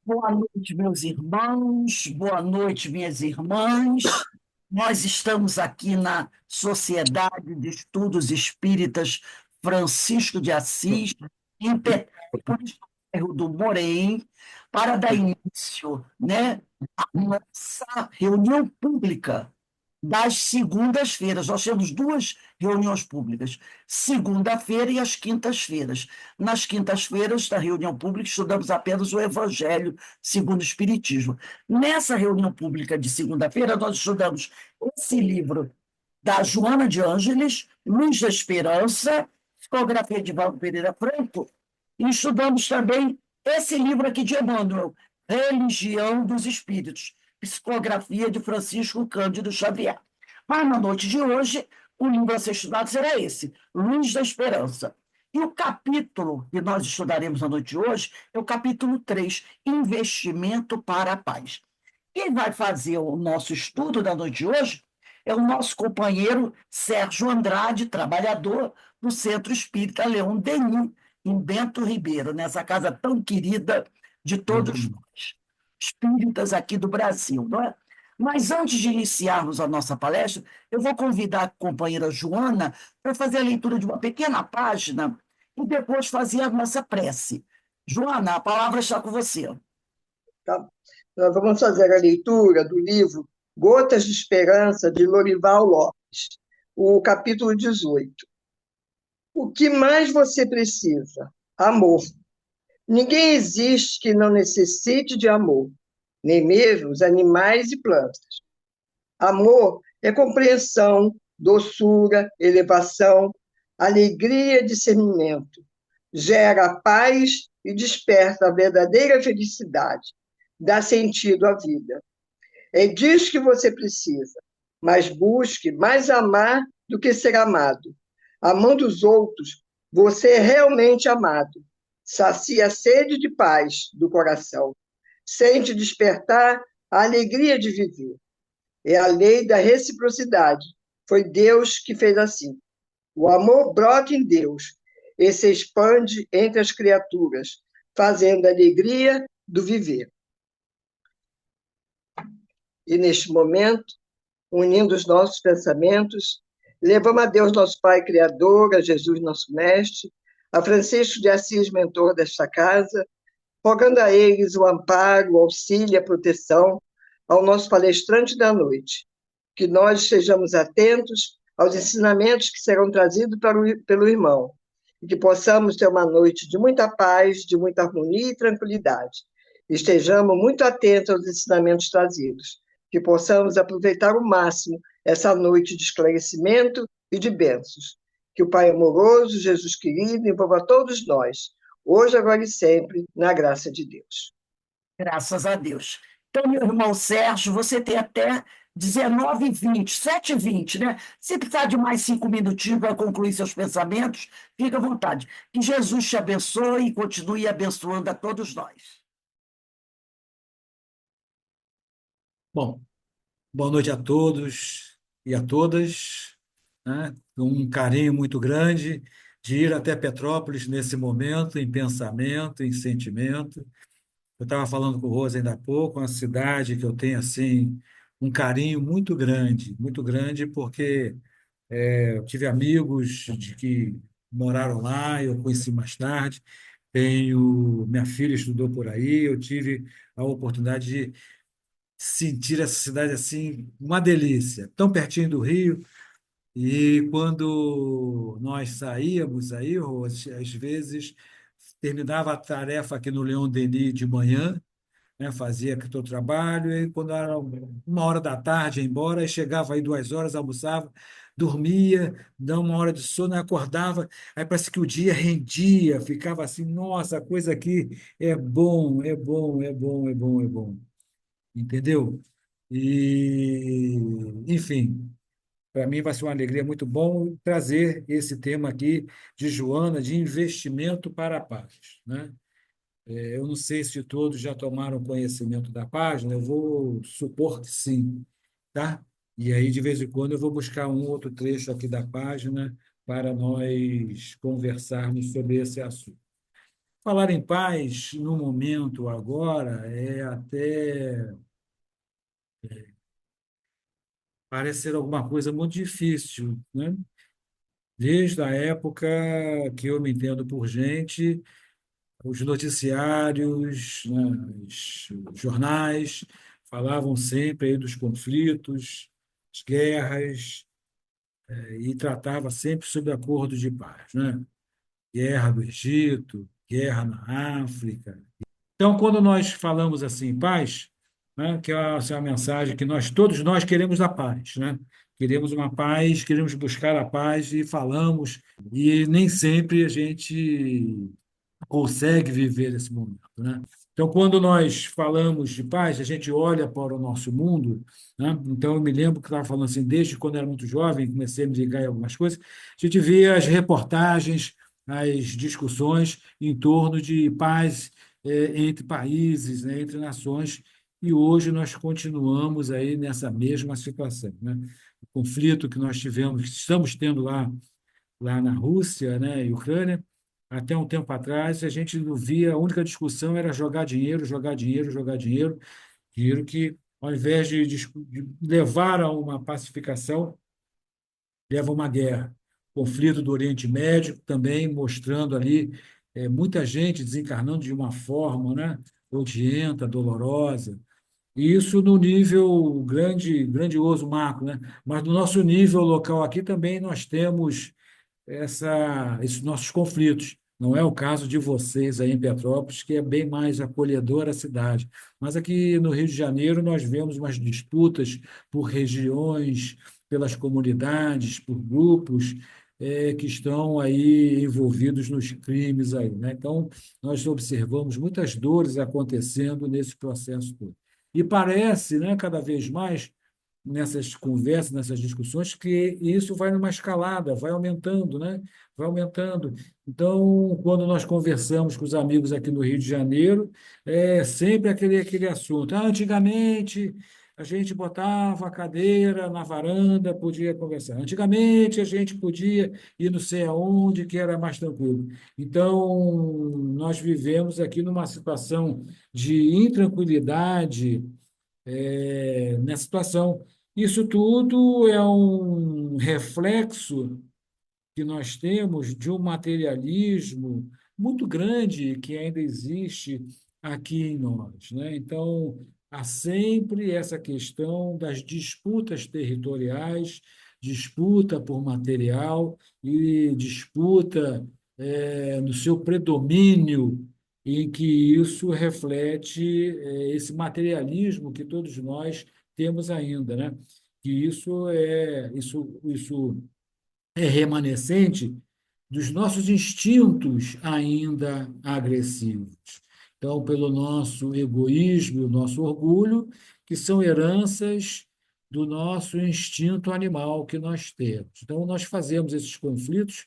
Boa noite, meus irmãos, boa noite, minhas irmãs. Nós estamos aqui na Sociedade de Estudos Espíritas Francisco de Assis, em Petrópolis, no bairro do Borém, para dar início, né, à nossa reunião pública das segundas-feiras. Nós temos duas reuniões públicas, segunda-feira e as quintas-feiras. Nas quintas-feiras, da reunião pública, estudamos apenas o Evangelho segundo o Espiritismo. Nessa reunião pública de segunda-feira, nós estudamos esse livro da Joana de Ângeles, Luz da Esperança, psicografia de Valdo Pereira Franco, e estudamos também esse livro aqui de Emmanuel, Religião dos Espíritos, psicografia de Francisco Cândido Xavier. Mas na noite de hoje, o livro a ser estudado será esse, Luz da Esperança. E o capítulo que nós estudaremos na noite de hoje é o capítulo 3, Investimento para a Paz. Quem vai fazer o nosso estudo da noite de hoje é o nosso companheiro Sérgio Andrade, trabalhador do Centro Espírita Leão Denis, em Bento Ribeiro, nessa casa tão querida de todos nós, espíritas aqui do Brasil, não é? Mas antes de iniciarmos a nossa palestra, eu vou convidar a companheira Joana para fazer a leitura de uma pequena página e depois fazer a nossa prece. Joana, a palavra está com você. Tá? Nós vamos fazer a leitura do livro Gotas de Esperança, de Lorival Lopes, o capítulo 18. O que mais você precisa? Amor. Ninguém existe que não necessite de amor, nem mesmo os animais e plantas. Amor é compreensão, doçura, elevação, alegria e discernimento. Gera paz e desperta a verdadeira felicidade. Dá sentido à vida. É disso que você precisa, mas busque mais amar do que ser amado. Amando os outros, você é realmente amado. Sacia a sede de paz do coração. Sente despertar a alegria de viver. É a lei da reciprocidade. Foi Deus que fez assim. O amor brota em Deus e se expande entre as criaturas, fazendo a alegria do viver. E neste momento, unindo os nossos pensamentos, levamos a Deus, nosso Pai Criador, a Jesus, nosso Mestre, a Francisco de Assis, mentor desta casa, rogando a eles o amparo, o auxílio, a proteção, ao nosso palestrante da noite, que nós estejamos atentos aos ensinamentos que serão trazidos pelo irmão, e que possamos ter uma noite de muita paz, de muita harmonia e tranquilidade. Estejamos muito atentos aos ensinamentos trazidos, que possamos aproveitar ao máximo essa noite de esclarecimento e de bênçãos. Que o Pai amoroso, Jesus querido, envolva todos nós, hoje, agora e sempre, na graça de Deus. Graças a Deus. Então, meu irmão Sérgio, você tem até 19h20, 7h20, né? Se precisar de mais 5 minutinhos para concluir seus pensamentos, fica à vontade. Que Jesus te abençoe e continue abençoando a todos nós. Bom, boa noite a todos e a todas, né? Um carinho muito grande de ir até Petrópolis nesse momento, em pensamento, em sentimento. Eu estava falando com o Rosa ainda há pouco, uma cidade que eu tenho assim um carinho muito grande, porque eu tive amigos de que moraram lá, eu conheci mais tarde. Minha filha estudou por aí, eu tive a oportunidade sentir essa cidade assim, uma delícia, tão pertinho do Rio. E quando nós saíamos aí, Rô, às vezes terminava a tarefa aqui no Leão Denis de manhã, né, fazia aqui o trabalho, e quando era 1 hora da tarde, ia embora, aí chegava aí 2 horas, almoçava, dormia, dava 1 hora de sono, aí acordava, aí parece que o dia rendia, ficava assim, nossa, a coisa aqui é bom, é bom, é bom, é bom, é bom, entendeu? E, enfim, para mim vai ser uma alegria muito bom trazer esse tema aqui de Joana, de investimento para a paz, né? Eu não sei se todos já tomaram conhecimento da página, eu vou supor que sim, tá? E aí, de vez em quando, eu vou buscar um outro trecho aqui da página para nós conversarmos sobre esse assunto. Falar em paz no momento agora é até parece ser alguma coisa muito difícil, né? Desde a época que eu me entendo por gente, os noticiários, né, os jornais falavam sempre aí dos conflitos, das guerras, e tratava sempre sobre acordos de paz, né? Guerra do Egito, guerra na África. Então, quando nós falamos assim, paz, né, que é essa mensagem que todos nós queremos a paz, né? Queremos uma paz, queremos buscar a paz e falamos, e nem sempre a gente consegue viver esse momento, né? Então, quando nós falamos de paz, a gente olha para o nosso mundo, né? Então, eu me lembro que estava falando assim, desde quando eu era muito jovem, comecei a me ligar em algumas coisas, a gente via as reportagens, as discussões em torno de paz entre países, né, entre nações, e hoje nós continuamos aí nessa mesma situação, né? O conflito que nós tivemos, que estamos tendo lá na Rússia, né, e Ucrânia, até um tempo atrás, a gente não via, a única discussão era jogar dinheiro, jogar dinheiro, jogar dinheiro, dinheiro que, ao invés de levar a uma pacificação, leva a uma guerra. Conflito do Oriente Médio também mostrando ali muita gente desencarnando de uma forma, né, odienta, dolorosa. E isso no nível grande, grandioso, macro, né? Mas no nosso nível local aqui também nós temos esses nossos conflitos. Não é o caso de vocês aí em Petrópolis, que é bem mais acolhedora a cidade. Mas aqui no Rio de Janeiro nós vemos umas disputas por regiões, pelas comunidades, por grupos que estão aí envolvidos nos crimes aí, né? Então, nós observamos muitas dores acontecendo nesse processo todo. E parece, né, cada vez mais nessas conversas, nessas discussões, que isso vai numa escalada, vai aumentando, né? Vai aumentando. Então, quando nós conversamos com os amigos aqui no Rio de Janeiro, é sempre aquele assunto. Ah, antigamente, a gente botava a cadeira na varanda, podia conversar. Antigamente, a gente podia ir não sei aonde, que era mais tranquilo. Então, nós vivemos aqui numa situação de intranquilidade, nessa situação. Isso tudo é um reflexo que nós temos de um materialismo muito grande que ainda existe aqui em nós, né? Então, há sempre essa questão das disputas territoriais, disputa por material e disputa no seu predomínio, em que isso reflete esse materialismo que todos nós temos ainda, né? Que isso é remanescente dos nossos instintos ainda agressivos. Então, pelo nosso egoísmo e o nosso orgulho, que são heranças do nosso instinto animal que nós temos. Então, nós fazemos esses conflitos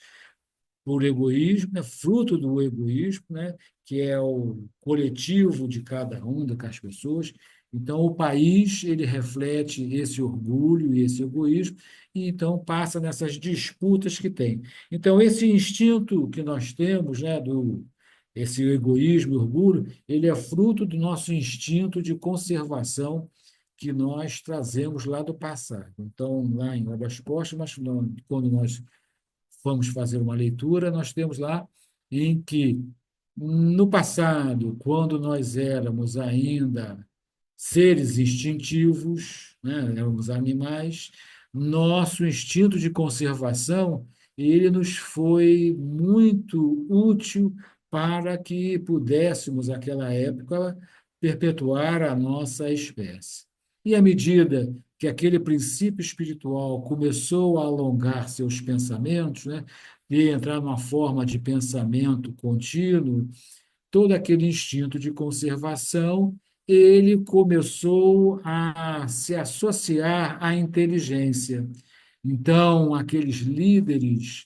por egoísmo, é fruto do egoísmo, né, que é o coletivo de cada um, das pessoas. Então, o país ele reflete esse orgulho e esse egoísmo, e então passa nessas disputas que tem. Então, esse instinto que nós temos, né, esse egoísmo e orgulho, ele é fruto do nosso instinto de conservação que nós trazemos lá do passado. Então, lá em Obras Póstumas, quando nós vamos fazer uma leitura, nós temos lá em que, no passado, quando nós éramos ainda seres instintivos, né, éramos animais, nosso instinto de conservação ele nos foi muito útil para que pudéssemos, naquela época, perpetuar a nossa espécie. E à medida que aquele princípio espiritual começou a alongar seus pensamentos, né, e entrar numa forma de pensamento contínuo, todo aquele instinto de conservação, ele começou a se associar à inteligência. Então, aqueles líderes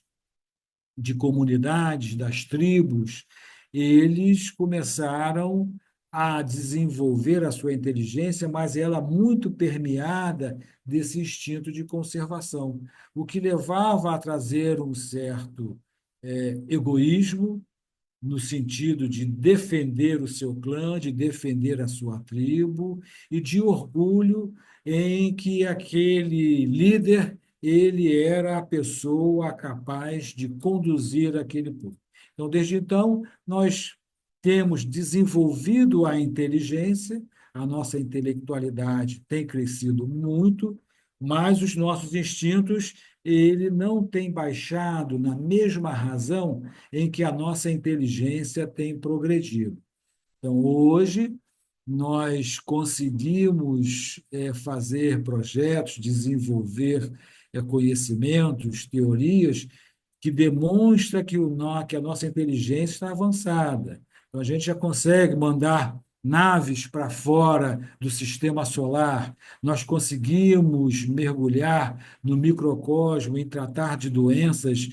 de comunidades, das tribos, eles começaram a desenvolver a sua inteligência, mas ela muito permeada desse instinto de conservação, o que levava a trazer um certo egoísmo, no sentido de defender o seu clã, de defender a sua tribo, e de orgulho em que aquele líder ele era a pessoa capaz de conduzir aquele povo. Então, desde então, nós temos desenvolvido a inteligência, a nossa intelectualidade tem crescido muito, mas os nossos instintos ele não tem baixado na mesma razão em que a nossa inteligência tem progredido. Então, hoje, nós conseguimos fazer projetos, desenvolver conhecimentos, teorias que demonstra que a nossa inteligência está avançada. Então, a gente já consegue mandar naves para fora do sistema solar, nós conseguimos mergulhar no microcosmo e tratar de doenças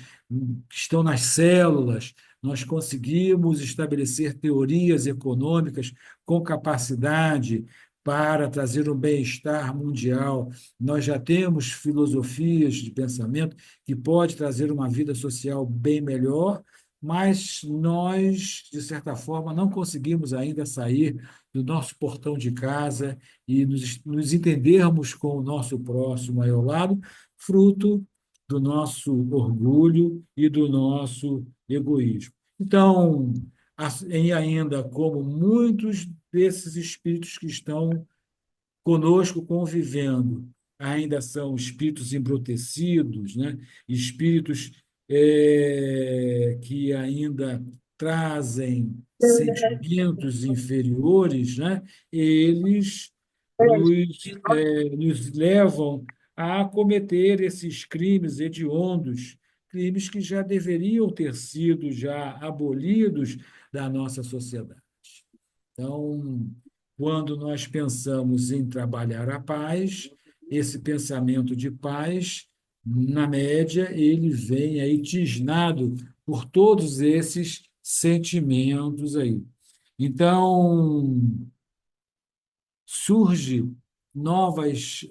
que estão nas células, nós conseguimos estabelecer teorias econômicas com capacidade para trazer um bem-estar mundial. Nós já temos filosofias de pensamento que pode trazer uma vida social bem melhor, mas nós, de certa forma, não conseguimos ainda sair do nosso portão de casa e nos entendermos com o nosso próximo aí ao lado, fruto do nosso orgulho e do nosso egoísmo. Então, e ainda como muitos desses espíritos que estão conosco convivendo, ainda são espíritos embrutecidos, né? Espíritos que ainda trazem sentimentos inferiores, né? Eles nos levam a cometer esses crimes hediondos, crimes que já deveriam ter sido já abolidos da nossa sociedade. Então, quando nós pensamos em trabalhar a paz, esse pensamento de paz, na média, ele vem aí tisnado por todos esses sentimentos aí. Então, surge novas,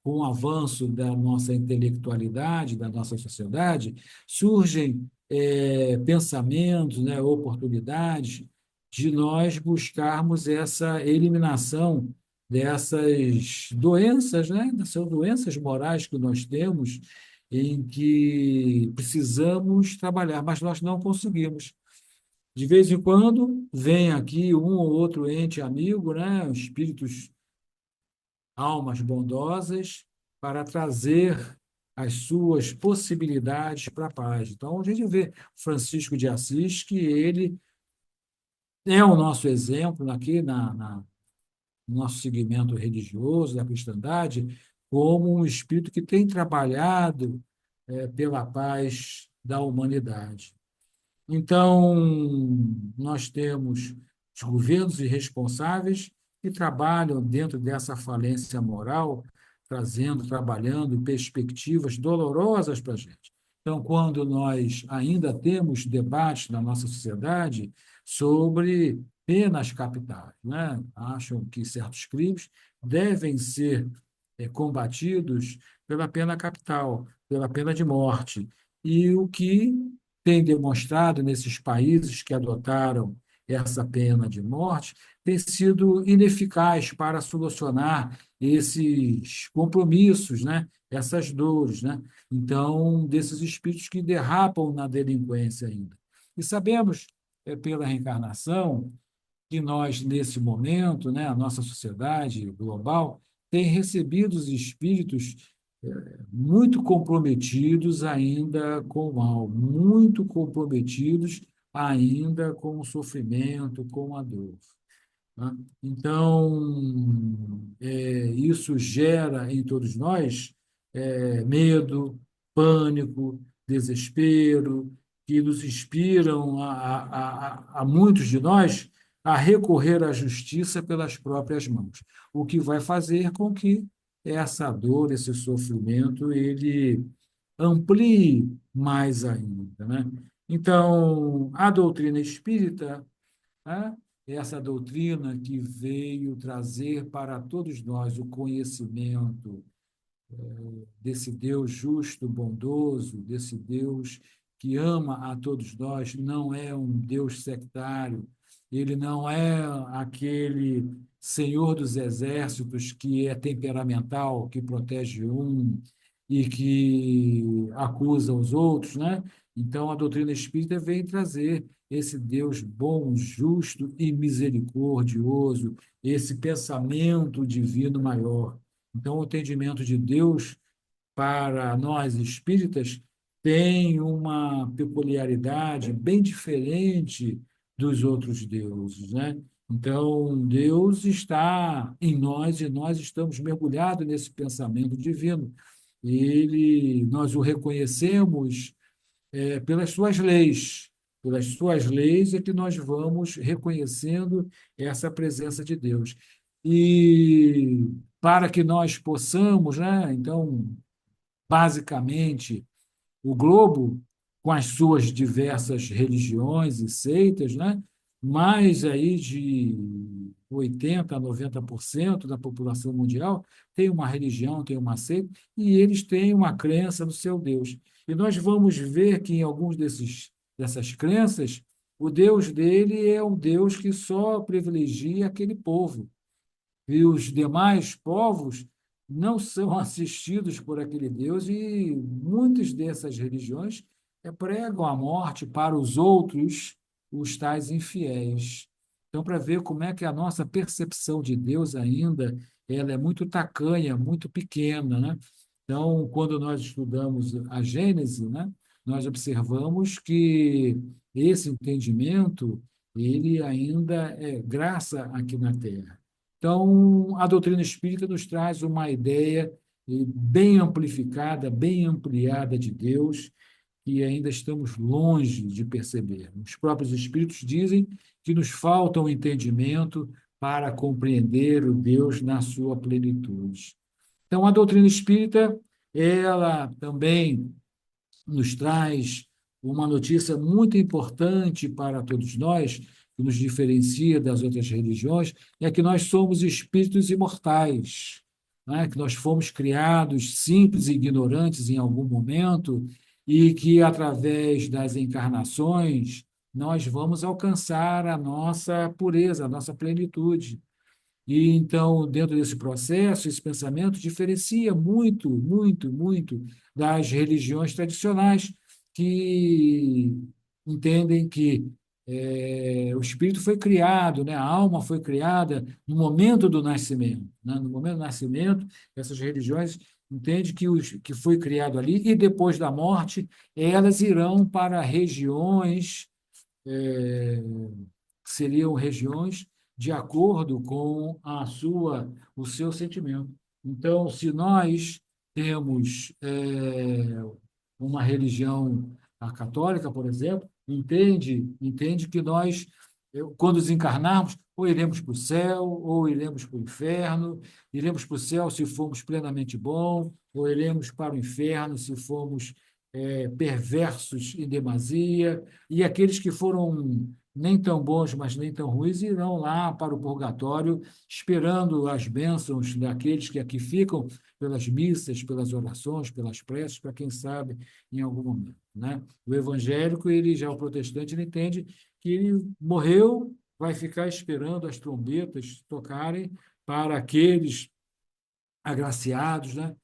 com o avanço da nossa intelectualidade, da nossa sociedade, surgem pensamentos, né, oportunidades de nós buscarmos essa eliminação dessas doenças, né, dessas doenças morais que nós temos, em que precisamos trabalhar, mas nós não conseguimos. De vez em quando vem aqui um ou outro ente amigo, né, espíritos, almas bondosas, para trazer as suas possibilidades para a paz. Então, a gente vê Francisco de Assis, que ele é o nosso exemplo aqui no nosso segmento religioso, da cristandade, como um espírito que tem trabalhado pela paz da humanidade. Então, nós temos os governos irresponsáveis que trabalham dentro dessa falência moral, trabalhando perspectivas dolorosas para a gente. Então, quando nós ainda temos debates na nossa sociedade sobre penas capitais, né? Acham que certos crimes devem ser combatidos pela pena capital, pela pena de morte. E o que tem demonstrado nesses países que adotaram essa pena de morte tem sido ineficaz para solucionar esses compromissos, né? Essas dores, né? Então, desses espíritos que derrapam na delinquência ainda. E sabemos, pela reencarnação, que nós, nesse momento, né, a nossa sociedade global, tem recebido os espíritos muito comprometidos ainda com o mal, muito comprometidos ainda com o sofrimento, com a dor. Né? Então, isso gera em todos nós medo, pânico, desespero, que nos inspiram a muitos de nós a recorrer à justiça pelas próprias mãos, o que vai fazer com que essa dor, esse sofrimento, ele amplie mais ainda, né? Então, a doutrina espírita, né? Essa doutrina que veio trazer para todos nós o conhecimento desse Deus justo, bondoso, desse Deus que ama a todos nós, não é um Deus sectário, ele não é aquele Senhor dos exércitos que é temperamental, que protege um e que acusa os outros, né? Então, a doutrina espírita vem trazer esse Deus bom, justo e misericordioso, esse pensamento divino maior. Então, o entendimento de Deus para nós espíritas tem uma peculiaridade bem diferente dos outros deuses, né? Então, Deus está em nós e nós estamos mergulhados nesse pensamento divino. Nós o reconhecemos pelas suas leis. Pelas suas leis é que nós vamos reconhecendo essa presença de Deus. E para que nós possamos, né, então, basicamente, o globo, com as suas diversas religiões e seitas, né? Mais aí de 80% a 90% da população mundial tem uma religião, tem uma seita, e eles têm uma crença no seu Deus. E nós vamos ver que em alguns dessas crenças, o Deus dele é um Deus que só privilegia aquele povo e os demais povos não são assistidos por aquele Deus, e muitas dessas religiões pregam a morte para os outros, os tais infiéis. Então, para ver como é que a nossa percepção de Deus ainda ela é muito tacanha, muito pequena, né? Então, quando nós estudamos a Gênese, né, nós observamos que esse entendimento ele ainda é graça aqui na Terra. Então, a doutrina espírita nos traz uma ideia bem amplificada, bem ampliada de Deus, que ainda estamos longe de perceber. Os próprios espíritos dizem que nos falta um entendimento para compreender o Deus na sua plenitude. Então, a doutrina espírita, ela também nos traz uma notícia muito importante para todos nós, que nos diferencia das outras religiões, é que nós somos espíritos imortais, né? Que nós fomos criados simples e ignorantes em algum momento e que, através das encarnações, nós vamos alcançar a nossa pureza, a nossa plenitude. E então, dentro desse processo, esse pensamento diferencia muito, muito, muito das religiões tradicionais, que entendem que o espírito foi criado, né? A alma foi criada no momento do nascimento, né? No momento do nascimento, essas religiões entendem que foi criado ali, e depois da morte, elas irão para regiões que seriam regiões de acordo com o seu sentimento. Então, se nós temos uma religião, a católica, por exemplo, entende que nós, quando desencarnarmos, ou iremos para o céu, ou iremos para o inferno. Iremos para o céu se formos plenamente bons, ou iremos para o inferno se formos perversos em demasia, e aqueles que foram nem tão bons, mas nem tão ruins, irão lá para o purgatório, esperando as bênçãos daqueles que aqui ficam, pelas missas, pelas orações, pelas preces, para quem sabe, em algum momento, né? O evangélico, o protestante, ele entende que ele morreu, vai ficar esperando as trombetas tocarem para aqueles agraciados, né,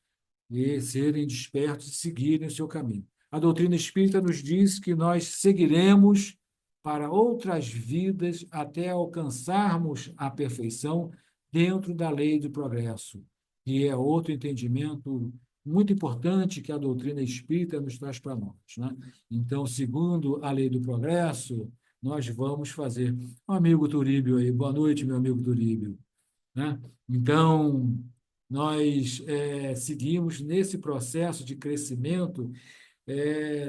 e serem despertos e seguirem o seu caminho. A doutrina espírita nos diz que nós seguiremos para outras vidas até alcançarmos a perfeição dentro da lei do progresso, que é outro entendimento muito importante que a doutrina espírita nos traz para nós, né? Então, segundo a lei do progresso, nós vamos fazer. O amigo Turíbio aí, boa noite, meu amigo Turíbio, né? Então, nós seguimos nesse processo de crescimento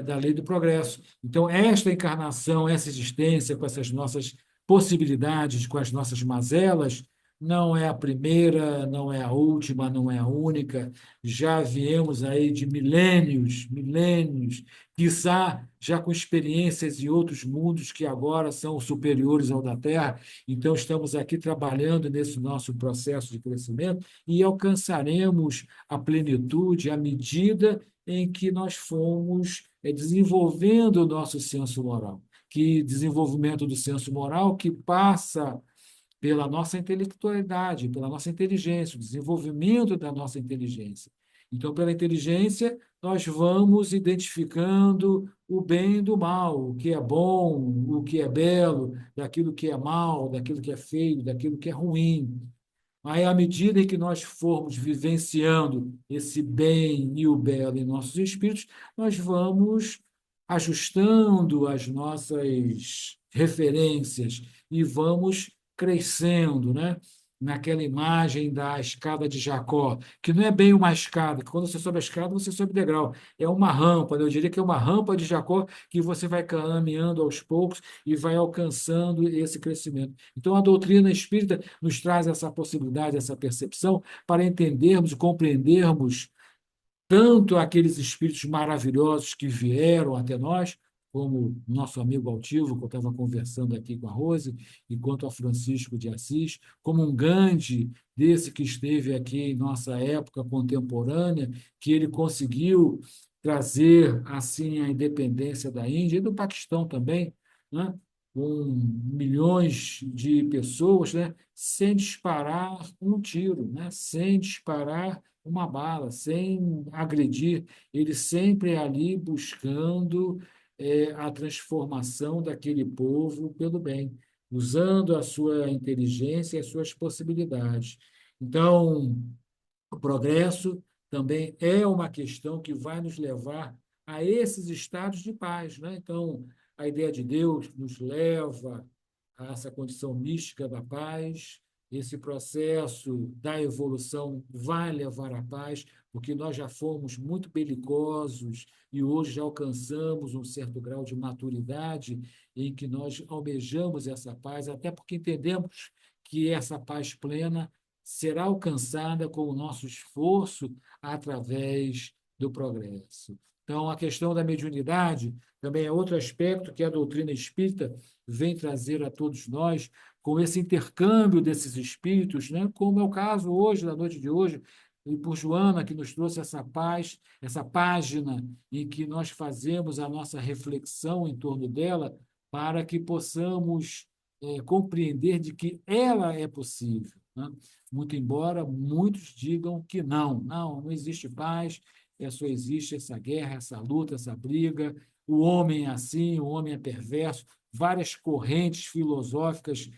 da lei do progresso. Então, esta encarnação, essa existência, com essas nossas possibilidades, com as nossas mazelas, não é a primeira, não é a última, não é a única. Já viemos aí de milênios, milênios, quiçá já com experiências em outros mundos que agora são superiores ao da Terra. Então, estamos aqui trabalhando nesse nosso processo de crescimento e alcançaremos a plenitude à medida em que nós fomos é desenvolvendo o nosso senso moral. Que desenvolvimento do senso moral que passa pela nossa intelectualidade, pela nossa inteligência, o desenvolvimento da nossa inteligência. Então, pela inteligência, nós vamos identificando o bem do mal, o que é bom, o que é belo, daquilo que é mal, daquilo que é feio, daquilo que é ruim. Aí, à medida em que nós formos vivenciando esse bem e o belo em nossos espíritos, nós vamos ajustando as nossas referências e vamos crescendo, né? Naquela imagem da escada de Jacó, que não é bem uma escada, que quando você sobe a escada, você sobe degrau. É uma rampa, né? Eu diria que é uma rampa de Jacó que você vai caminhando aos poucos e vai alcançando esse crescimento. Então, a doutrina espírita nos traz essa possibilidade, essa percepção, para entendermos e compreendermos tanto aqueles espíritos maravilhosos que vieram até nós, como nosso amigo Altivo, que eu estava conversando aqui com a Rose, e quanto a Francisco de Assis, como um Gandhi, desse que esteve aqui em nossa época contemporânea, que ele conseguiu trazer assim a independência da Índia e do Paquistão também, né? Com milhões de pessoas, né? Sem disparar um tiro, né? Sem disparar uma bala, sem agredir, ele sempre ali buscando a transformação daquele povo pelo bem, usando a sua inteligência e as suas possibilidades. Então, o progresso também é uma questão que vai nos levar a esses estados de paz, né? Então, a ideia de Deus nos leva a essa condição mística da paz. Esse processo da evolução vai levar à paz, porque nós já fomos muito belicosos e hoje já alcançamos um certo grau de maturidade em que nós almejamos essa paz, até porque entendemos que essa paz plena será alcançada com o nosso esforço através do progresso. Então, a questão da mediunidade também é outro aspecto que a doutrina espírita vem trazer a todos nós, com esse intercâmbio desses espíritos, né? Como é o caso hoje, na noite de hoje, e por Joana, que nos trouxe essa paz, essa página em que nós fazemos a nossa reflexão em torno dela, para que possamos compreender de que ela é possível, né? Muito embora muitos digam que não existe paz, só existe essa guerra, essa luta, essa briga, o homem é assim, o homem é perverso, várias correntes filosóficas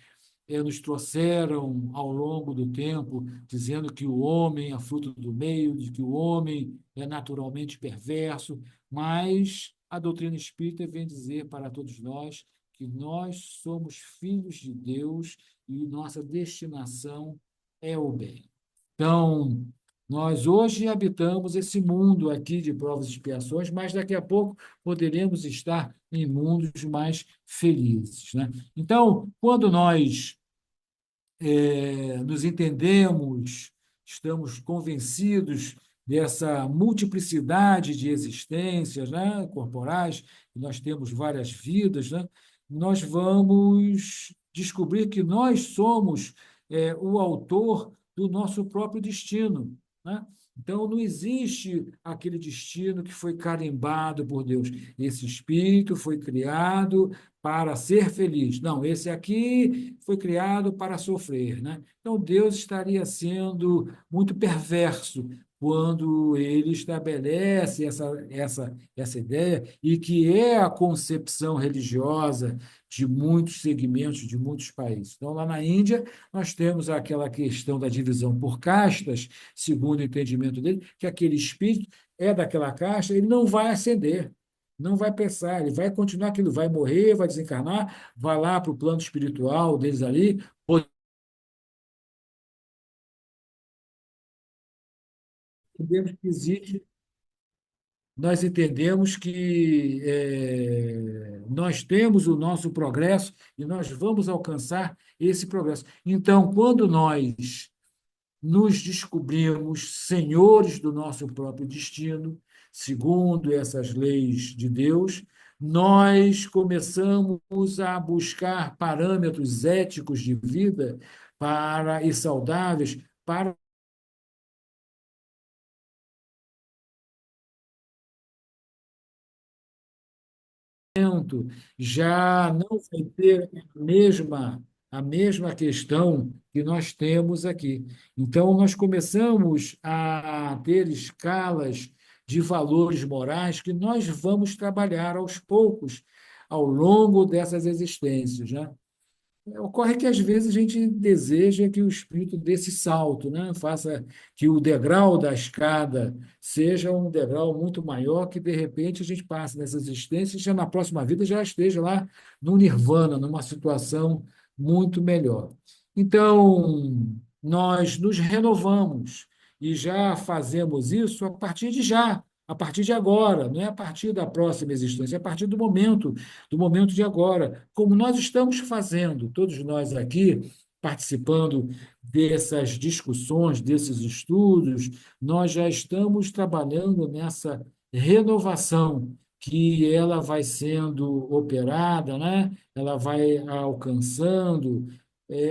nos trouxeram ao longo do tempo, dizendo que o homem é fruto do meio, de que o homem é naturalmente perverso, mas a doutrina espírita vem dizer para todos nós que nós somos filhos de Deus e nossa destinação é o bem. Então, nós hoje habitamos esse mundo aqui de provas e expiações, mas daqui a pouco poderemos estar em mundos mais felizes, né? Então, quando nós nos entendemos, estamos convencidos dessa multiplicidade de existências, né, corporais, e nós temos várias vidas, né, nós vamos descobrir que nós somos o autor do nosso próprio destino, né? Então, não existe aquele destino que foi carimbado por Deus. Esse espírito foi criado para ser feliz. Não, esse aqui foi criado para sofrer, né? Então Deus estaria sendo muito perverso quando ele estabelece essa ideia e que é a concepção religiosa de muitos segmentos, de muitos países. Então, lá na Índia, nós temos aquela questão da divisão por castas, segundo o entendimento dele, que aquele espírito é daquela casta, ele não vai ascender, não vai pensar, ele vai continuar aquilo, vai morrer, vai desencarnar, vai lá para o plano espiritual deles ali. Entendemos que existe, nós entendemos que nós temos o nosso progresso e nós vamos alcançar esse progresso. Então, quando nós nos descobrimos senhores do nosso próprio destino, segundo essas leis de Deus, nós começamos a buscar parâmetros éticos de vida e saudáveis para já não vai ter a mesma questão que nós temos aqui. Então, nós começamos a ter escalas de valores morais que nós vamos trabalhar aos poucos ao longo dessas existências, né? Ocorre que, às vezes, a gente deseja que o espírito dê esse salto, né? Faça que o degrau da escada seja um degrau muito maior, que, de repente, a gente passe nessa existência e já na próxima vida já esteja lá no nirvana, numa situação muito melhor. Então, nós nos renovamos e já fazemos isso a partir de já, a partir de agora, não é a partir da próxima existência, é a partir do momento de agora, como nós estamos fazendo, todos nós aqui, participando dessas discussões, desses estudos, nós já estamos trabalhando nessa renovação que ela vai sendo operada, né? Ela vai alcançando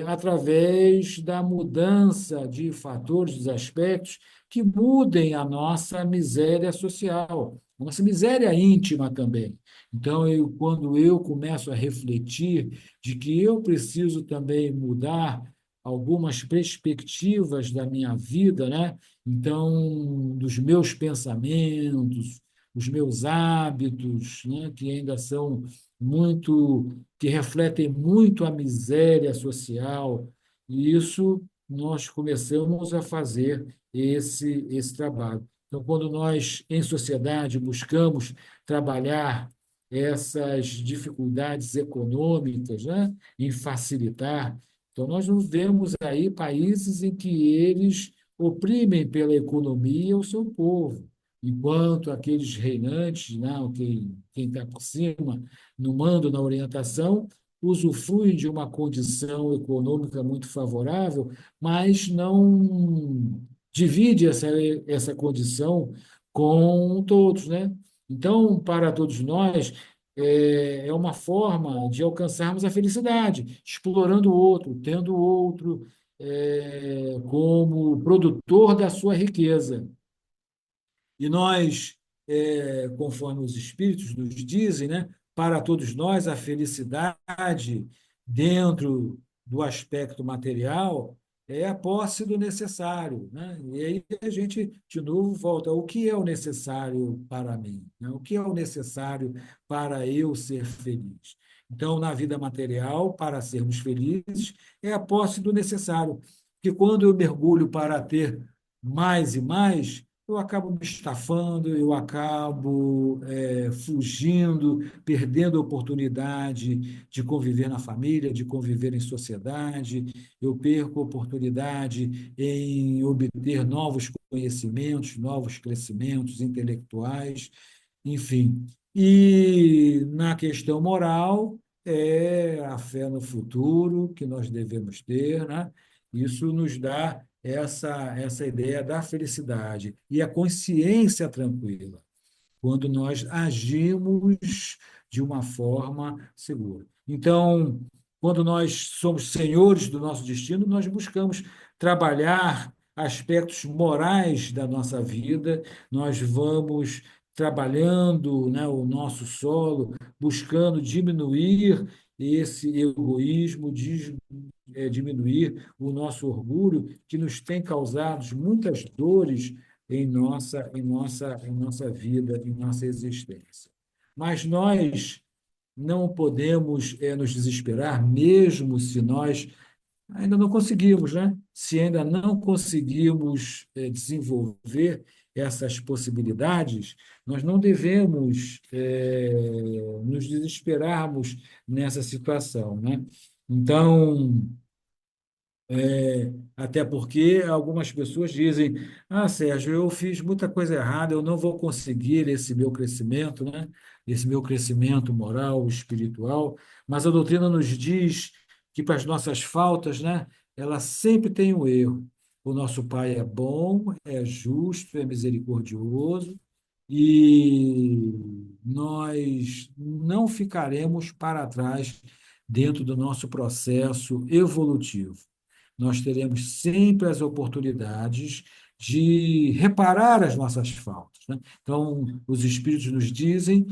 através da mudança de fatores, dos aspectos que mudem a nossa miséria social, a nossa miséria íntima também. Então, quando eu começo a refletir de que eu preciso também mudar algumas perspectivas da minha vida, né? Então, dos meus pensamentos, os meus hábitos, né? Que ainda são que refletem muito a miséria social, e isso nós começamos a fazer esse trabalho. Então, quando nós, em sociedade, buscamos trabalhar essas dificuldades econômicas, né, em facilitar. Então, nós não vemos aí países em que eles oprimem pela economia o seu povo, enquanto aqueles reinantes, não, quem está por cima, no mando, na orientação, usufruem de uma condição econômica muito favorável, mas não divide essa condição com todos, né? Então, para todos nós, é uma forma de alcançarmos a felicidade, explorando o outro, tendo o outro como produtor da sua riqueza. E nós, conforme os espíritos nos dizem, né, para todos nós, a felicidade dentro do aspecto material é a posse do necessário, né? E aí a gente, de novo, volta. O que é o necessário para mim, né? O que é o necessário para eu ser feliz? Então, na vida material, para sermos felizes, é a posse do necessário. Porque quando eu mergulho para ter mais e mais, eu acabo me estafando, eu acabo fugindo, perdendo a oportunidade de conviver na família, de conviver em sociedade, eu perco a oportunidade em obter novos conhecimentos, novos crescimentos intelectuais, enfim. E na questão moral, é a fé no futuro que nós devemos ter, né? Isso nos dá essa ideia da felicidade e a consciência tranquila, quando nós agimos de uma forma segura. Então, quando nós somos senhores do nosso destino, nós buscamos trabalhar aspectos morais da nossa vida, nós vamos trabalhando, né, o nosso solo, buscando diminuir esse egoísmo, diminuir o nosso orgulho, que nos tem causado muitas dores em nossa vida, em nossa existência. Mas nós não podemos nos desesperar, mesmo se nós ainda não conseguimos, né? Se ainda não conseguimos desenvolver essas possibilidades, nós não devemos nos desesperarmos nessa situação, né? Então, até porque algumas pessoas dizem: Ah, Sérgio, eu fiz muita coisa errada, eu não vou conseguir esse meu crescimento, né? Esse meu crescimento moral, espiritual. Mas a doutrina nos diz que para as nossas faltas, né, ela sempre tem um erro. O nosso Pai é bom, é justo, é misericordioso, e nós não ficaremos para trás dentro do nosso processo evolutivo. Nós teremos sempre as oportunidades de reparar as nossas faltas, né? Então, os espíritos nos dizem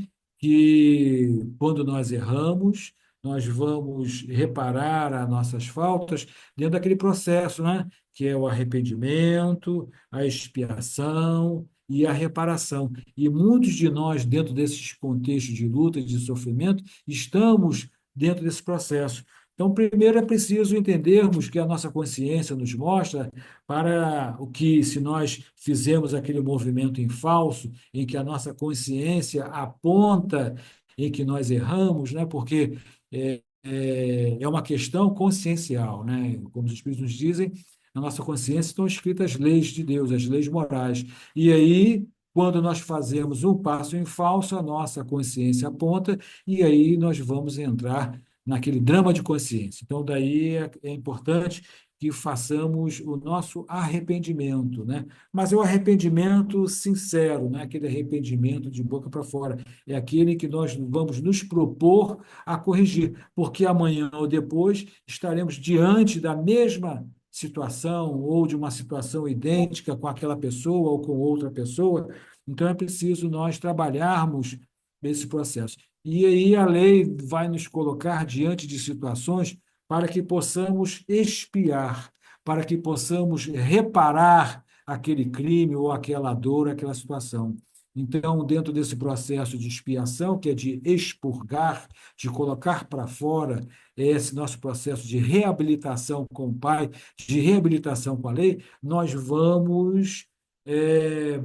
que, quando nós erramos, nós vamos reparar as nossas faltas dentro daquele processo, né? Que é o arrependimento, a expiação e a reparação. E muitos de nós, dentro desses contextos de luta e de sofrimento, estamos dentro desse processo. Então, primeiro é preciso entendermos que a nossa consciência nos mostra para o que, se nós fizemos aquele movimento em falso, em que a nossa consciência aponta em que nós erramos, né? Porque é uma questão consciencial, né? Como os Espíritos nos dizem, na nossa consciência estão escritas as leis de Deus, as leis morais. E aí, quando nós fazemos um passo em falso, a nossa consciência aponta, e aí nós vamos entrar naquele drama de consciência. Então, daí é importante que façamos o nosso arrependimento, né? Mas é o arrependimento sincero, não é aquele arrependimento de boca para fora, é aquele que nós vamos nos propor a corrigir, porque amanhã ou depois estaremos diante da mesma situação ou de uma situação idêntica com aquela pessoa ou com outra pessoa, então é preciso nós trabalharmos esse processo. E aí a lei vai nos colocar diante de situações para que possamos expiar, para que possamos reparar aquele crime ou aquela dor, aquela situação. Então, dentro desse processo de expiação, que é de expurgar, de colocar para fora esse nosso processo de reabilitação com o Pai, de reabilitação com a lei, nós vamos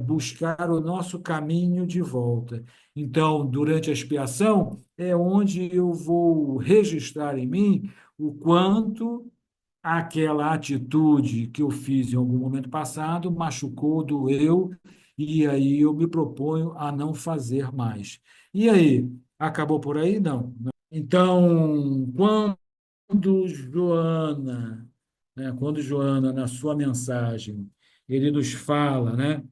buscar o nosso caminho de volta. Então, durante a expiação, é onde eu vou registrar em mim o quanto aquela atitude que eu fiz em algum momento passado machucou, doeu, e aí eu me proponho a não fazer mais. E aí, acabou por aí? Não. Então, Joana, quando Joana, na sua mensagem, ele nos fala, né,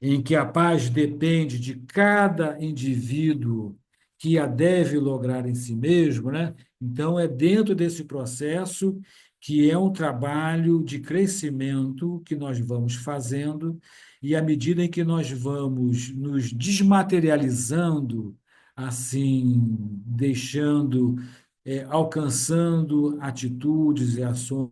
em que a paz depende de cada indivíduo que a deve lograr em si mesmo, né? Então, é dentro desse processo que é um trabalho de crescimento que nós vamos fazendo, e à medida em que nós vamos nos desmaterializando, assim, deixando, alcançando atitudes e ações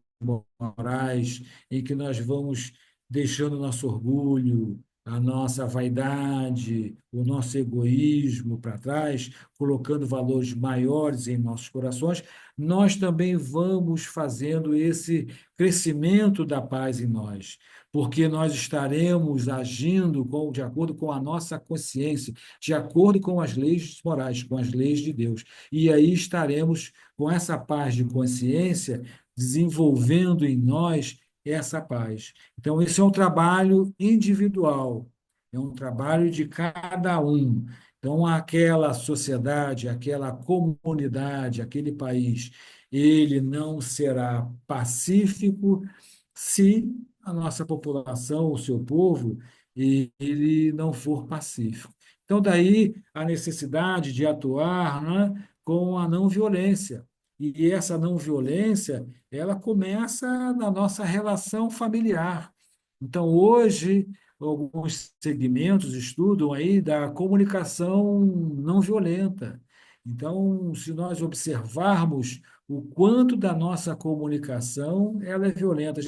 morais, em que nós vamos deixando nosso orgulho, a nossa vaidade, o nosso egoísmo para trás, colocando valores maiores em nossos corações, nós também vamos fazendo esse crescimento da paz em nós, porque nós estaremos agindo de acordo com a nossa consciência, de acordo com as leis morais, com as leis de Deus. E aí estaremos com essa paz de consciência desenvolvendo em nós essa paz. Então, esse é um trabalho individual, é um trabalho de cada um. Então, aquela sociedade, aquela comunidade, aquele país, ele não será pacífico se a nossa população, o seu povo, ele não for pacífico. Então, daí a necessidade de atuar, né, com a não violência. E essa não violência, ela começa na nossa relação familiar. Então, hoje, alguns segmentos estudam aí da comunicação não violenta. Então, se nós observarmos o quanto da nossa comunicação ela é violenta,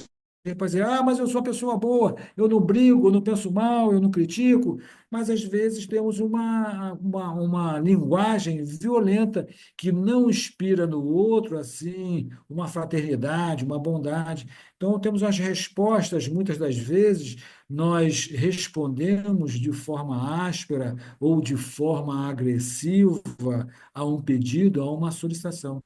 pode dizer, mas eu sou uma pessoa boa, eu não brigo, eu não penso mal, eu não critico, mas às vezes temos uma linguagem violenta que não inspira no outro assim uma fraternidade, uma bondade. Então, temos as respostas, muitas das vezes, nós respondemos de forma áspera ou de forma agressiva a um pedido, a uma solicitação.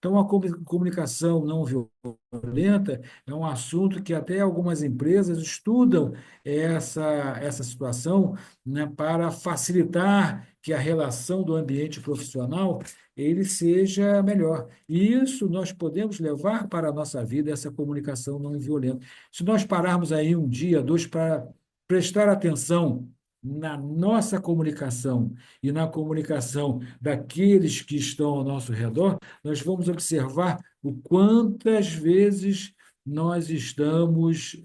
Então, a comunicação não violenta é um assunto que até algumas empresas estudam essa situação, né, para facilitar que a relação do ambiente profissional ele seja melhor. E isso nós podemos levar para a nossa vida, essa comunicação não violenta. Se nós pararmos aí um dia, dois, para prestar atenção na nossa comunicação e na comunicação daqueles que estão ao nosso redor, nós vamos observar o quantas vezes nós estamos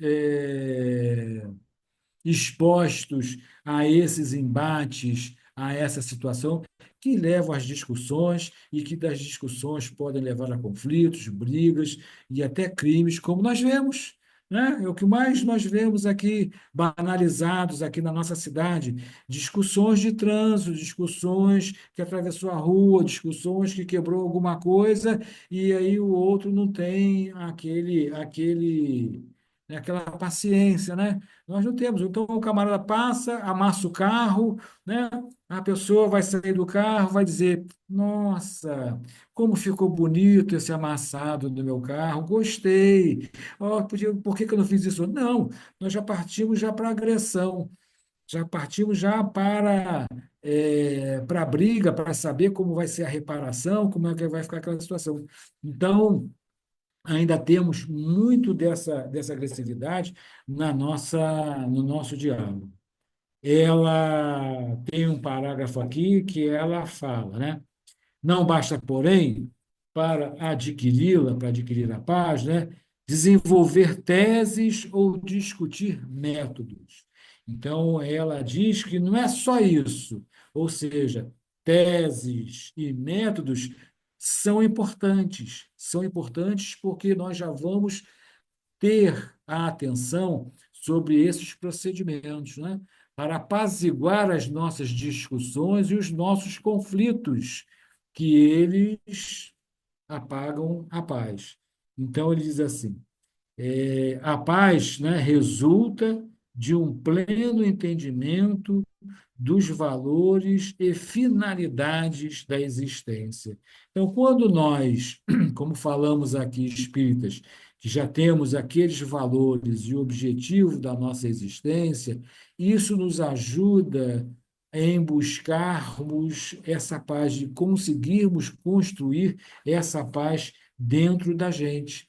expostos a esses embates, a essa situação que levam às discussões e que das discussões podem levar a conflitos, brigas e até crimes, como nós vemos, né? É o que mais nós vemos aqui banalizados aqui na nossa cidade, discussões de trânsito, discussões que atravessou a rua, discussões que quebrou alguma coisa e aí o outro não tem né, aquela paciência, né? Nós não temos. Então, o camarada passa, amassa o carro, né? A pessoa vai sair do carro, vai dizer: Nossa, como ficou bonito esse amassado do meu carro, gostei. Oh, por que que eu não fiz isso? Não, nós já partimos já para agressão, já partimos já para a briga, para saber como vai ser a reparação, como é que vai ficar aquela situação. Então, ainda temos muito dessa agressividade no nosso diálogo. Ela tem um parágrafo aqui que ela fala, né? Não basta, porém, para adquirir a paz, né, desenvolver teses ou discutir métodos. Então, ela diz que não é só isso, ou seja, teses e métodos são importantes porque nós já vamos ter a atenção sobre esses procedimentos, né? Para apaziguar as nossas discussões e os nossos conflitos, que eles apagam a paz. Então, ele diz assim: a paz, né, resulta de um pleno entendimento dos valores e finalidades da existência. Então, quando nós, como falamos aqui, espíritas, que já temos aqueles valores e objetivos da nossa existência, isso nos ajuda em buscarmos essa paz, de conseguirmos construir essa paz dentro da gente,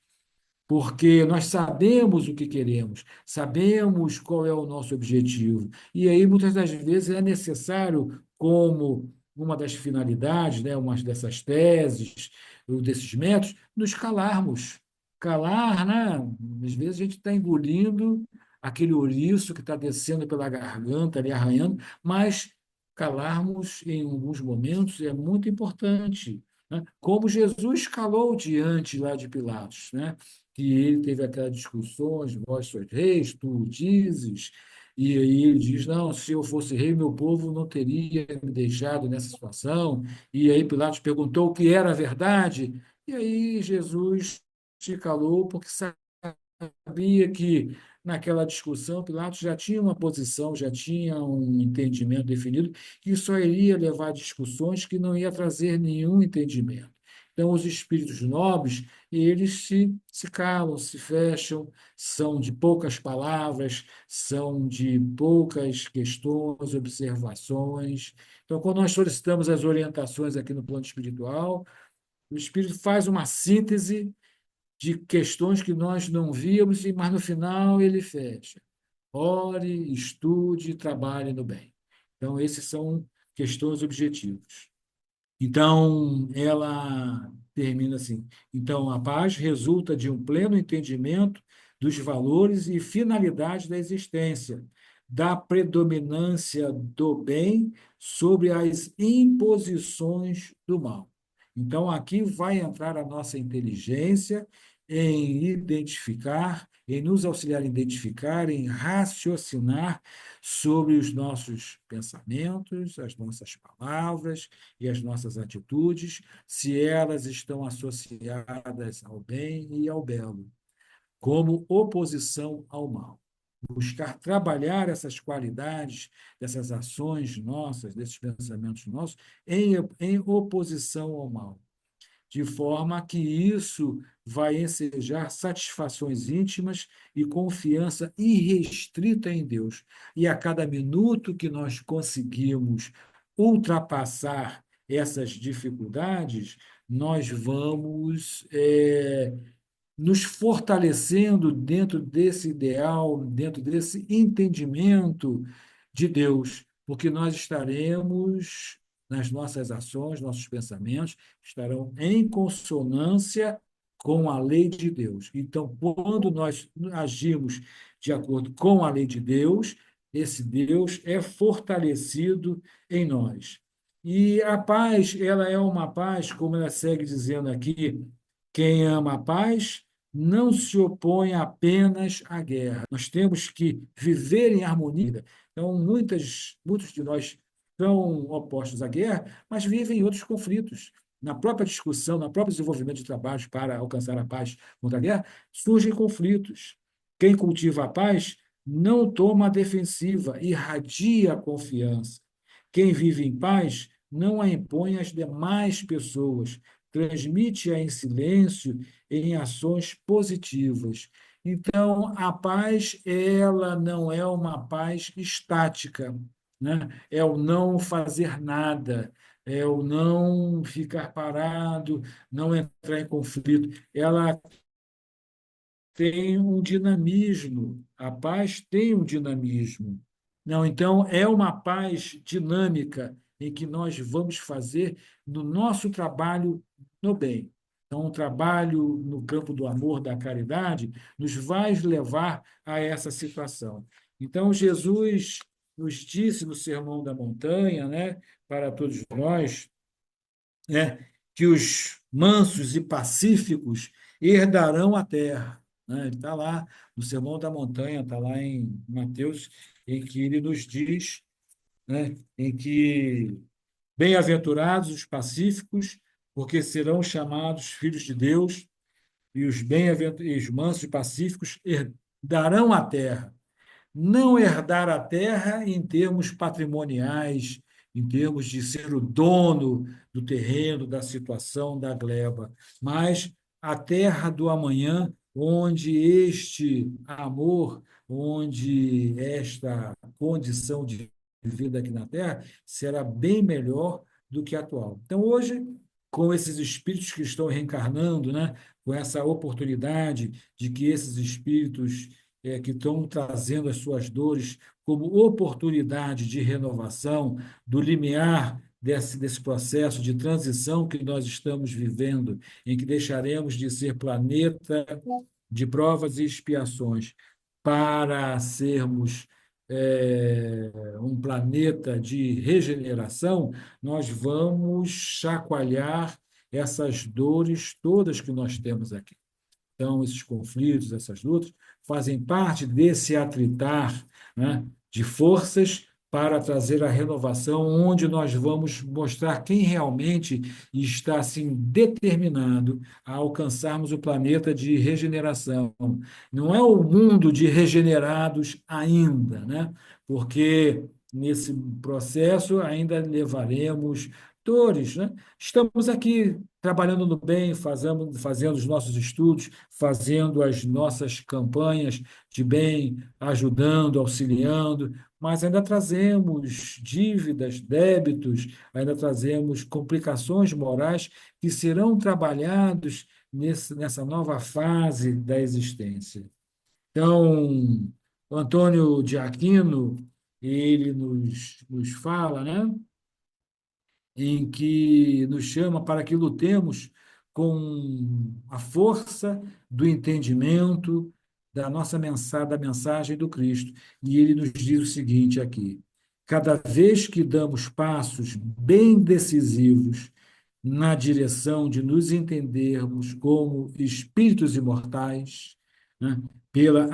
porque nós sabemos o que queremos, sabemos qual é o nosso objetivo. E aí, muitas das vezes, é necessário, como uma das finalidades, né, uma dessas teses, ou desses métodos, nos calarmos. Calar, né? Às vezes a gente está engolindo aquele ouriço que está descendo pela garganta, ali arranhando, mas calarmos em alguns momentos é muito importante, né? Como Jesus calou diante lá de Pilatos, né? Que ele teve aquelas discussões, vós sois reis, tu o dizes, e aí ele diz, não, se eu fosse rei, meu povo não teria me deixado nessa situação, e aí Pilatos perguntou o que era a verdade, e aí Jesus se calou porque sabia que naquela discussão Pilatos já tinha uma posição, já tinha um entendimento definido, que só iria levar a discussões que não ia trazer nenhum entendimento. Então, os espíritos nobres, eles se calam, se fecham, são de poucas palavras, são de poucas questões, observações. Então, quando nós solicitamos as orientações aqui no plano espiritual, o espírito faz uma síntese de questões que nós não víamos, mas no final ele fecha. Ore, estude, trabalhe no bem. Então, esses são questões objetivos. Então, ela termina assim: então, a paz resulta de um pleno entendimento dos valores e finalidades da existência, da predominância do bem sobre as imposições do mal. Então, aqui vai entrar a nossa inteligência em identificar, em nos auxiliar a identificar, em raciocinar sobre os nossos pensamentos, as nossas palavras e as nossas atitudes, se elas estão associadas ao bem e ao belo, como oposição ao mal. Buscar trabalhar essas qualidades, dessas ações nossas, desses pensamentos nossos, em oposição ao mal, de forma que isso vai ensejar satisfações íntimas e confiança irrestrita em Deus. E a cada minuto que nós conseguimos ultrapassar essas dificuldades, nós vamos nos fortalecendo dentro desse ideal, dentro desse entendimento de Deus, porque nós estaremos, nas nossas ações, nossos pensamentos, estarão em consonância com a lei de Deus. Então, quando nós agimos de acordo com a lei de Deus, esse Deus é fortalecido em nós. E a paz, ela é uma paz, como ela segue dizendo aqui, quem ama a paz não se opõe apenas à guerra. Nós temos que viver em harmonia. Então, muitos de nós são opostos à guerra, mas vivem em outros conflitos. Na própria discussão, no próprio desenvolvimento de trabalhos para alcançar a paz contra a guerra, surgem conflitos. Quem cultiva a paz não toma a defensiva, irradia a confiança. Quem vive em paz não a impõe às demais pessoas, transmite-a em silêncio, em ações positivas. Então, a paz, ela não é uma paz estática, né? É o não fazer nada, é o não ficar parado, não entrar em conflito. Ela tem um dinamismo, a paz tem um dinamismo. Não, então é uma paz dinâmica em que nós vamos fazer no nosso trabalho no bem. Então, o trabalho no campo do amor, da caridade, nos vai levar a essa situação. Então, Jesus nos disse no Sermão da Montanha, né, para todos nós, né, que os mansos e pacíficos herdarão a terra. Né? Ele está lá no Sermão da Montanha, está lá em Mateus, em que ele nos diz, né, em que bem-aventurados os pacíficos, porque serão chamados filhos de Deus, e os mansos e pacíficos herdarão a terra. Não herdar a terra em termos patrimoniais, em termos de ser o dono do terreno, da situação, da gleba, mas a terra do amanhã, onde este amor, onde esta condição de vida aqui na terra será bem melhor do que a atual. Então, hoje, com esses espíritos que estão reencarnando, né, com essa oportunidade de que esses espíritos que estão trazendo as suas dores como oportunidade de renovação, do limiar desse processo de transição que nós estamos vivendo, em que deixaremos de ser planeta de provas e expiações para sermos um planeta de regeneração, nós vamos chacoalhar essas dores todas que nós temos aqui. Então, esses conflitos, essas lutas, fazem parte desse atritar, né, de forças para trazer a renovação, onde nós vamos mostrar quem realmente está assim determinado a alcançarmos o planeta de regeneração. Não é o mundo de regenerados ainda, né? Porque nesse processo ainda levaremos dores, né? Estamos aqui trabalhando no bem, fazendo os nossos estudos, fazendo as nossas campanhas de bem, ajudando, auxiliando, mas ainda trazemos dívidas, débitos, ainda trazemos complicações morais que serão trabalhados nessa nova fase da existência. Então, o Antônio de Aquino, ele nos fala, né? Em que nos chama para que lutemos com a força do entendimento da mensagem do Cristo. E ele nos diz o seguinte aqui: cada vez que damos passos bem decisivos na direção de nos entendermos como espíritos imortais, né, pela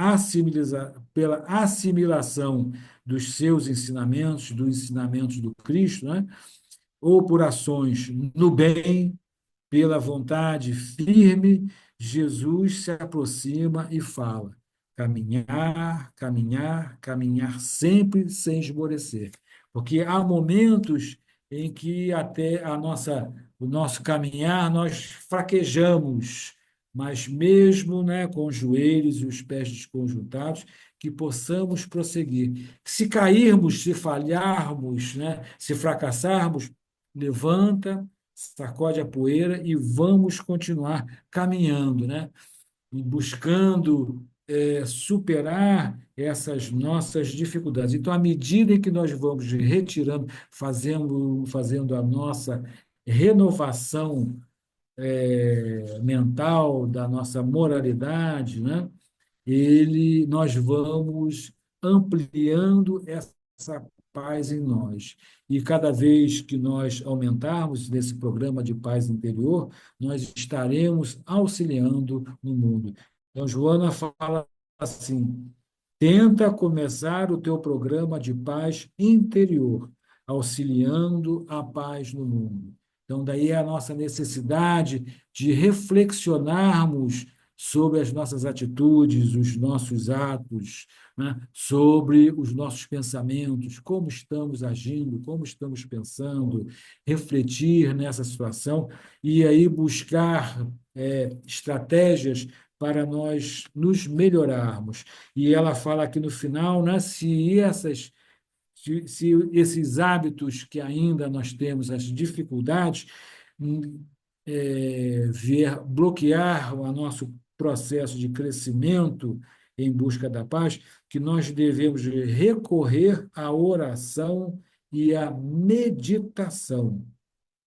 assimilação dos seus ensinamentos, dos ensinamentos do Cristo, né, ou por ações no bem, pela vontade firme, Jesus se aproxima e fala: caminhar, caminhar, caminhar sempre sem esmorecer. Porque há momentos em que até o nosso caminhar nós fraquejamos, mas mesmo, né, com os joelhos e os pés desconjuntados, que possamos prosseguir. Se cairmos, se falharmos, né, se fracassarmos, levanta, sacode a poeira e vamos continuar caminhando, né? E buscando superar essas nossas dificuldades. Então, à medida em que nós vamos retirando, fazendo a nossa renovação mental, da nossa moralidade, né? Nós vamos ampliando essa paz em nós. E cada vez que nós aumentarmos nesse programa de paz interior, nós estaremos auxiliando no mundo. Então, Joana fala assim: tenta começar o teu programa de paz interior, auxiliando a paz no mundo. Então, daí a nossa necessidade de reflexionarmos sobre as nossas atitudes, os nossos atos, né? Sobre os nossos pensamentos, como estamos agindo, como estamos pensando, refletir nessa situação e aí buscar estratégias para nós nos melhorarmos. E ela fala aqui no final, né, se esses hábitos que ainda nós temos, as dificuldades, vier bloquear o nosso processo de crescimento em busca da paz, que nós devemos recorrer à oração e à meditação.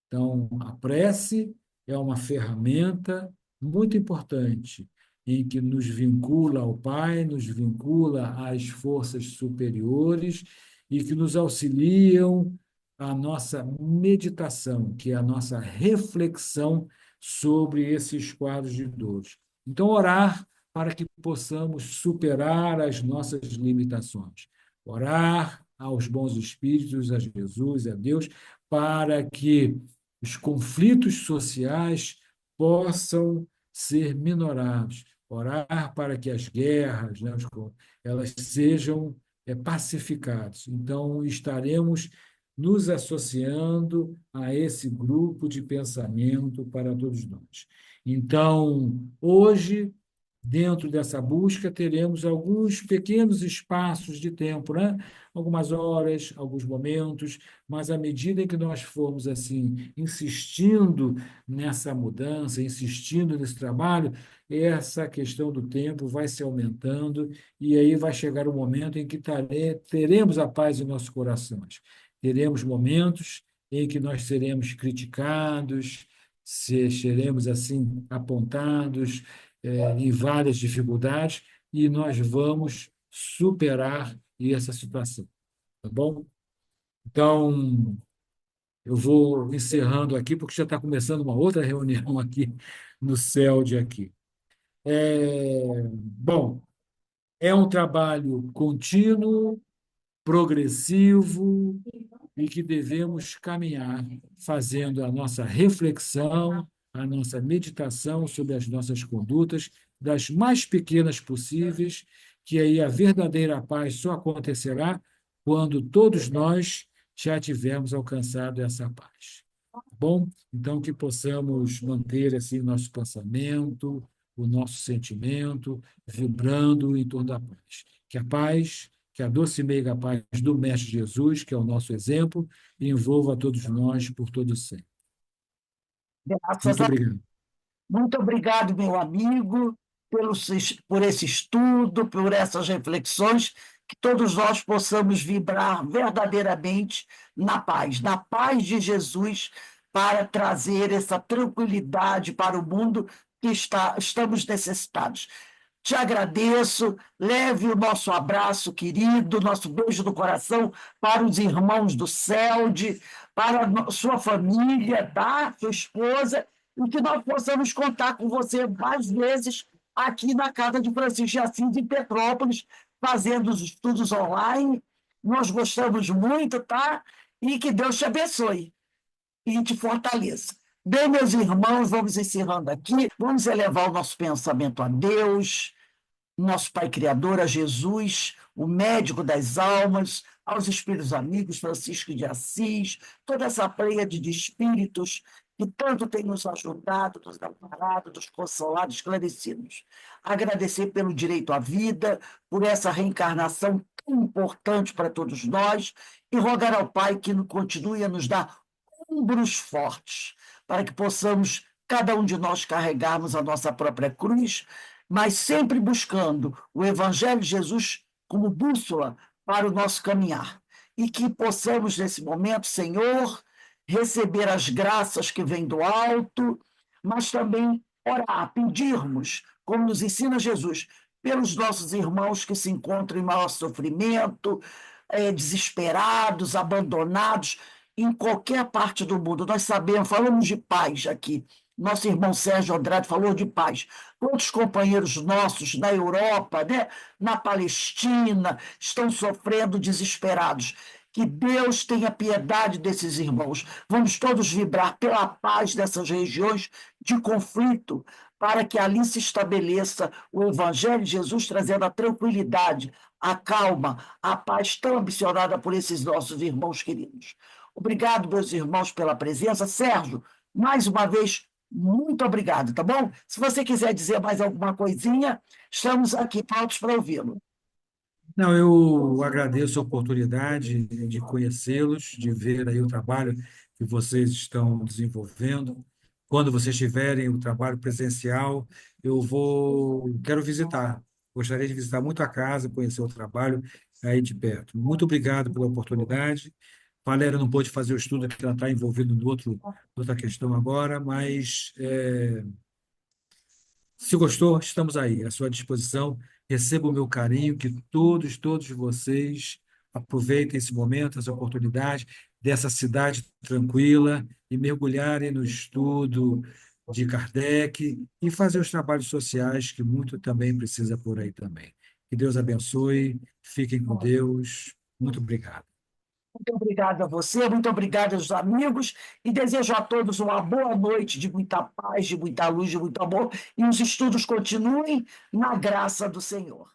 Então, a prece é uma ferramenta muito importante em que nos vincula ao Pai, nos vincula às forças superiores e que nos auxiliam a nossa meditação, que é a nossa reflexão sobre esses quadros de dores. Então, orar para que possamos superar as nossas limitações. Orar aos bons espíritos, a Jesus, a Deus, para que os conflitos sociais possam ser minorados. Orar para que as guerras, né, elas sejam pacificadas. Então, estaremos nos associando a esse grupo de pensamento para todos nós. Então, hoje, dentro dessa busca, teremos alguns pequenos espaços de tempo, né? Algumas horas, alguns momentos, mas à medida em que nós formos assim insistindo nessa mudança, insistindo nesse trabalho, essa questão do tempo vai se aumentando e aí vai chegar o momento em que teremos a paz em nossos corações. Teremos momentos em que nós seremos criticados, seremos assim apontados em várias dificuldades e nós vamos superar essa situação, tá bom? Então, eu vou encerrando aqui, porque já está começando uma outra reunião aqui no CELD aqui. Bom, é um trabalho contínuo, progressivo e que devemos caminhar fazendo a nossa reflexão, a nossa meditação sobre as nossas condutas, das mais pequenas possíveis, que aí a verdadeira paz só acontecerá quando todos nós já tivermos alcançado essa paz. Tá bom? Então, que possamos manter assim nosso pensamento, o nosso sentimento vibrando em torno da paz. Que a paz, que a doce e meiga paz do Mestre Jesus, que é o nosso exemplo, envolva todos nós por todo sempre. Graças Muito a obrigado. Muito obrigado, meu amigo, por esse estudo, por essas reflexões, que todos nós possamos vibrar verdadeiramente na paz de Jesus, para trazer essa tranquilidade para o mundo que estamos necessitados. Te agradeço, leve o nosso abraço querido, nosso beijo do coração para os irmãos do CELD, para a sua família, tá? Sua esposa, e que nós possamos contar com você mais vezes aqui na Casa de Francisco de Assis, em Petrópolis, fazendo os estudos online. Nós gostamos muito, tá? E que Deus te abençoe e te fortaleça. Bem, meus irmãos, vamos encerrando aqui. Vamos elevar o nosso pensamento a Deus, nosso Pai Criador, a Jesus, o médico das almas, aos espíritos amigos, Francisco de Assis, toda essa pleiade de espíritos que tanto tem nos ajudado, nos amparado, nos consolado, esclarecidos. Agradecer pelo direito à vida, por essa reencarnação tão importante para todos nós, e rogar ao Pai que continue a nos dar ombros fortes, para que possamos, cada um de nós, carregarmos a nossa própria cruz, mas sempre buscando o Evangelho de Jesus como bússola para o nosso caminhar. E que possamos, nesse momento, Senhor, receber as graças que vêm do alto, mas também orar, pedirmos, como nos ensina Jesus, pelos nossos irmãos que se encontram em maior sofrimento, desesperados, abandonados, em qualquer parte do mundo. Nós sabemos, falamos de paz aqui. Nosso irmão Sérgio Andrade falou de paz. Quantos companheiros nossos na Europa, né, na Palestina, estão sofrendo desesperados? Que Deus tenha piedade desses irmãos. Vamos todos vibrar pela paz dessas regiões de conflito, para que ali se estabeleça o Evangelho de Jesus, trazendo a tranquilidade, a calma, a paz tão ambicionada por esses nossos irmãos queridos. Obrigado, meus irmãos, pela presença. Sérgio, mais uma vez, muito obrigado, tá bom? Se você quiser dizer mais alguma coisinha, estamos aqui prontos para ouvi-lo. Não, eu agradeço a oportunidade de conhecê-los, de ver aí o trabalho que vocês estão desenvolvendo. Quando vocês tiverem o trabalho presencial, quero visitar. Gostaria de visitar muito a casa, conhecer o trabalho aí de perto. Muito obrigado pela oportunidade. Valéria não pôde fazer o estudo porque ela está envolvida em outra questão agora, mas se gostou, estamos aí, à sua disposição. Receba o meu carinho, que todos vocês aproveitem esse momento, essa oportunidade dessa cidade tranquila e mergulharem no estudo de Kardec e fazer os trabalhos sociais que muito também precisa por aí também. Que Deus abençoe, fiquem com Deus. Muito obrigado. Muito obrigada a você, muito obrigada aos amigos, e desejo a todos uma boa noite de muita paz, de muita luz, de muito amor, e os estudos continuem na graça do Senhor.